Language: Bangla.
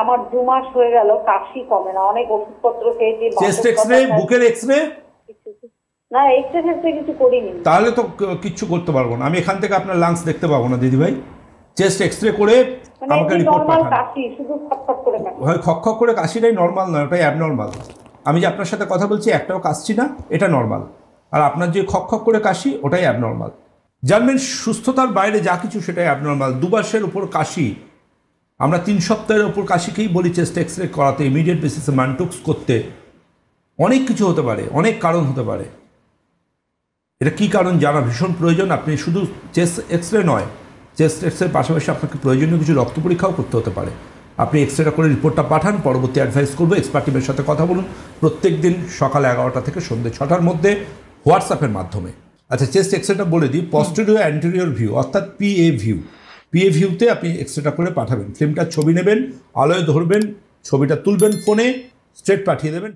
আমার 2 মাস হয়ে গেল, কাশি কমে না, অনেক ওষুধপত্র খেয়েছি। চেস্ট এক্সরে, বুকের এক্সরে? না, এক্সরে কিছু করিনি। তাহলে তো কিচ্ছু করতে পারবো না আমি, এখান থেকে আপনার লাংস দেখতে পাবো না দিদি ভাই। চেস্ট এক্সরে করে আমাকে রিপোর্ট পাঠান। কাশি, শুধু খটখট করে কাশি হয়, খক করে কাশিটাই নর্মাল নয়, ওটাই অ্যাবনর্মাল। আমি যে আপনার সাথে কথা বলছি একটাও কাশছি না, এটা নর্মাল। আর আপনার যে খক করে কাশি ওটাই অ্যাবনর্মাল। জানবেন সুস্থতার বাইরে যা কিছু সেটাই অ্যাবনর্মাল। 2 মাসের উপর কাশি, আমরা 3 সপ্তাহের উপর কাশিকেই বলি চেস্ট এক্সরে করাতে, ইমিডিয়েট বেসিসে ম্যানটক্স করতে। অনেক কিছু হতে পারে, অনেক কারণ হতে পারে। এটা কী কারণ জানা ভীষণ প্রয়োজন। আপনি শুধু চেস্ট এক্সরে নয়, চেস্ট এক্সরের পাশাপাশি আপনাকে প্রয়োজনীয় কিছু রক্ত পরীক্ষাও করতে হতে পারে। আপনি এক্সরেটা করে রিপোর্টটা পাঠান, পরবর্তী অ্যাডভাইস করবো। এক্সপার্ট টিমের সাথে কথা বলুন প্রত্যেক দিন সকাল 11টা থেকে সন্ধ্যে 6টার মধ্যে হোয়াটসঅ্যাপের মাধ্যমে। আচ্ছা, চেস্ট এক্সরেটা বলে দিই, পস্টেরিয়র অ্যান্টেরিয়র ভিউ অর্থাৎ পিএ ভিউ। পিএ ভিউতে আপনি এক্সরেটা করে পাঠাবেন। ফিল্মটার ছবি নেবেন, আলোয় ধরবেন, ছবিটা তুলবেন, ফোনে স্ট্রেট পাঠিয়ে দেবেন।